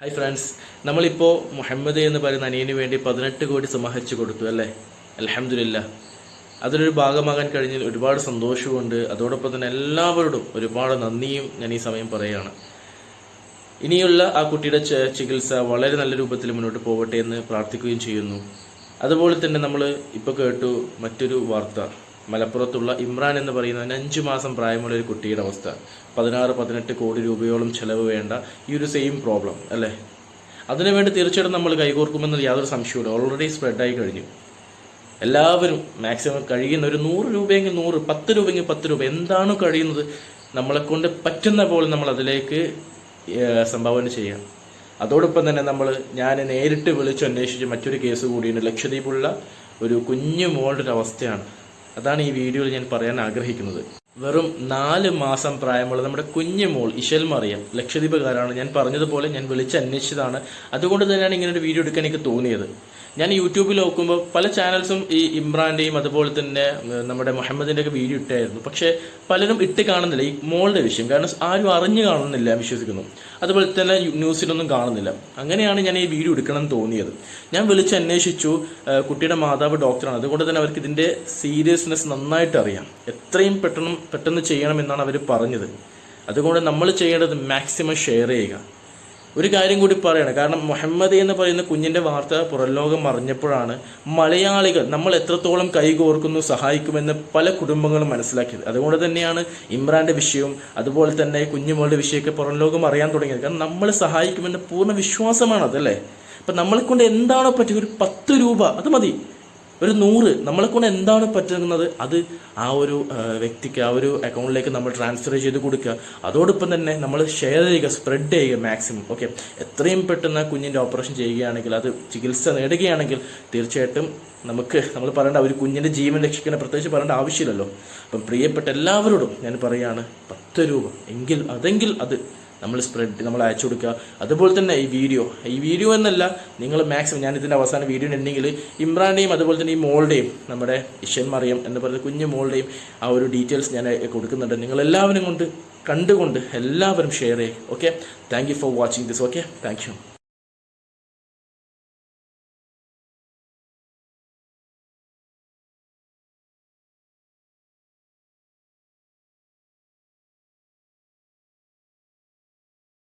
Hi friends, നമ്മളിപ്പോൾ മുഹമ്മദ് എന്ന് പറയുന്ന അനിയന് വേണ്ടി 18 കോടി സമാഹരിച്ചു കൊടുത്തു അല്ലേ? അൽഹംദുലില്ലാഹ്. അതിലൊരു ഭാഗമാകാൻ കഴിഞ്ഞതിൽ ഒരുപാട് സന്തോഷമുണ്ട്. അതോടൊപ്പം തന്നെ എല്ലാവരോടും ഒരുപാട് നന്ദിയും ഞാൻ ഈ സമയം പറയുകയാണ്. ഇനിയുള്ള ആ കുട്ടിയുടെ ചികിത്സ വളരെ നല്ല രൂപത്തിൽ മുന്നോട്ട് പോകട്ടെ എന്ന് പ്രാർത്ഥിക്കുകയും ചെയ്യുന്നു. അതുപോലെ തന്നെ നമ്മൾ ഇപ്പോൾ കേട്ടു മറ്റൊരു വാർത്ത. മലപ്പുറത്തുള്ള ഇമ്രാൻ എന്ന് പറയുന്ന 5 മാസം പ്രായമുള്ള ഒരു കുട്ടിയുടെ അവസ്ഥ. 16-18 കോടി രൂപയോളം ചെലവ് വേണ്ട ഈ ഒരു സെയിം പ്രോബ്ലം അല്ലേ? അതിനുവേണ്ടി തീർച്ചയായിട്ടും നമ്മൾ കൈകോർക്കുമെന്ന് യാതൊരു സംശയമില്ല. ഓൾറെഡി സ്പ്രെഡായി കഴിഞ്ഞു. എല്ലാവരും മാക്സിമം കഴിയുന്ന ഒരു 100 രൂപയെങ്കിൽ 100, 10 രൂപയെങ്കിൽ 10 രൂപ, എന്താണോ കഴിയുന്നത് നമ്മളെക്കൊണ്ട് പറ്റുന്ന പോലെ നമ്മൾ അതിലേക്ക് സംഭാവന ചെയ്യാം. അതോടൊപ്പം തന്നെ ഞാൻ നേരിട്ട് വിളിച്ച് അന്വേഷിച്ച് മറ്റൊരു കേസ് കൂടിയുണ്ട്. ലക്ഷദ്വീപുള്ള ഒരു കുഞ്ഞു മോളുടെ ഒരു അവസ്ഥയാണ്. അതാണ് ഈ വീഡിയോയിൽ ഞാൻ പറയാൻ ആഗ്രഹിക്കുന്നത്. വെറും 4 മാസം പ്രായമുള്ള നമ്മുടെ കുഞ്ഞു മോൾ ഇശൽ മറിയം ലക്ഷദ്വീപുകാരാണ്. ഞാൻ പറഞ്ഞതുപോലെ ഞാൻ വിളിച്ച് അന്വേഷിച്ചതാണ്. അതുകൊണ്ട് തന്നെയാണ് ഇങ്ങനെ ഒരു വീഡിയോ എടുക്കാൻ എനിക്ക് തോന്നിയത്. ഞാൻ യൂട്യൂബിൽ നോക്കുമ്പോൾ പല ചാനൽസും ഈ ഇമ്രാൻ്റെയും അതുപോലെ തന്നെ നമ്മുടെ മുഹമ്മദിൻ്റെ ഒക്കെ വീഡിയോ ഇട്ടായിരുന്നു. പക്ഷേ പലരും ഇട്ട് കാണുന്നില്ല ഈ മോളുടെ വിഷയം. കാരണം ആരും അറിഞ്ഞു കാണുന്നില്ല വിശ്വസിക്കുന്നു. അതുപോലെ തന്നെ ന്യൂസിലൊന്നും കാണുന്നില്ല. അങ്ങനെയാണ് ഞാൻ ഈ വീഡിയോ എടുക്കണം എന്ന് തോന്നിയത്. ഞാൻ വിളിച്ച് അന്വേഷിച്ചു. കുട്ടിയുടെ മാതാവ് ഡോക്ടറാണ്. അതുകൊണ്ട് തന്നെ അവർക്ക് ഇതിൻ്റെ സീരിയസ്നെസ് നന്നായിട്ട് അറിയാം. എത്രയും പെട്ടെന്ന് ചെയ്യണമെന്നാണ് അവർ പറഞ്ഞത്. അതുകൊണ്ട് നമ്മൾ ചെയ്യേണ്ടത് മാക്സിമം ഷെയർ ചെയ്യുക. ഒരു കാര്യം കൂടി പറയണം. കാരണം മുഹമ്മദ് എന്ന് പറയുന്ന കുഞ്ഞിൻ്റെ വാർത്ത പുറംലോകം അറിഞ്ഞപ്പോഴാണ് മലയാളികൾ നമ്മൾ എത്രത്തോളം കൈകോർക്കുന്നു, സഹായിക്കുമെന്ന് പല കുടുംബങ്ങളും മനസ്സിലാക്കിയത്. അതുകൊണ്ട് തന്നെയാണ് ഇമ്രാൻ്റെ വിഷയവും അതുപോലെ തന്നെ കുഞ്ഞുമോളുടെ വിഷയമൊക്കെ പുറംലോകം അറിയാൻ തുടങ്ങിയത്. കാരണം നമ്മൾ സഹായിക്കുമെന്ന് പൂർണ്ണ വിശ്വാസമാണ് അതല്ലേ? അപ്പം നമ്മളെ കൊണ്ട് എന്താണോ പറ്റുക, ഒരു 10 രൂപ അത് മതി, ഒരു 100, നമ്മളെ കൊണ്ട് എന്താണ് പറ്റുന്നത് അത് ആ ഒരു വ്യക്തിക്ക് ആ ഒരു അക്കൗണ്ടിലേക്ക് നമ്മൾ ട്രാൻസ്ഫർ ചെയ്ത് കൊടുക്കുക. അതോടൊപ്പം തന്നെ നമ്മൾ ഷെയർ ചെയ്യുക, സ്പ്രെഡ് ചെയ്യുക മാക്സിമം. ഓക്കെ, എത്രയും പെട്ടെന്ന് കുഞ്ഞിൻ്റെ ഓപ്പറേഷൻ ചെയ്യുകയാണെങ്കിൽ, അത് ചികിത്സ നേടുകയാണെങ്കിൽ തീർച്ചയായിട്ടും നമ്മൾ പറയേണ്ട ഒരു കുഞ്ഞിൻ്റെ ജീവൻ രക്ഷിക്കുന്ന പ്രത്യേകിച്ച് പറയേണ്ട ആവശ്യമില്ലല്ലോ. അപ്പം പ്രിയപ്പെട്ട എല്ലാവരോടും ഞാൻ പറയുകയാണ്, 10 രൂപ അതെങ്കിൽ അത് നമ്മൾ അയച്ചു കൊടുക്കുക. അതുപോലെ തന്നെ ഈ വീഡിയോ എന്നല്ല, നിങ്ങൾ മാക്സിമം ഞാൻ ഇതിൻ്റെ അവസാന വീഡിയോ ഉണ്ടെങ്കിൽ ഇമ്രാൻ്റെയും അതുപോലെ തന്നെ ഈ മോളുടെയും നമ്മുടെ ഇശൽ മറിയം എന്ന് പറയുന്ന കുഞ്ഞു മോളുടെയും ആ ഒരു ഡീറ്റെയിൽസ് ഞാൻ കൊടുക്കുന്നുണ്ട്. നിങ്ങളെല്ലാവരും കണ്ടുകൊണ്ട് എല്ലാവരും ഷെയർ ചെയ്യുക. Okay, thank you for watching this. Okay, thank you.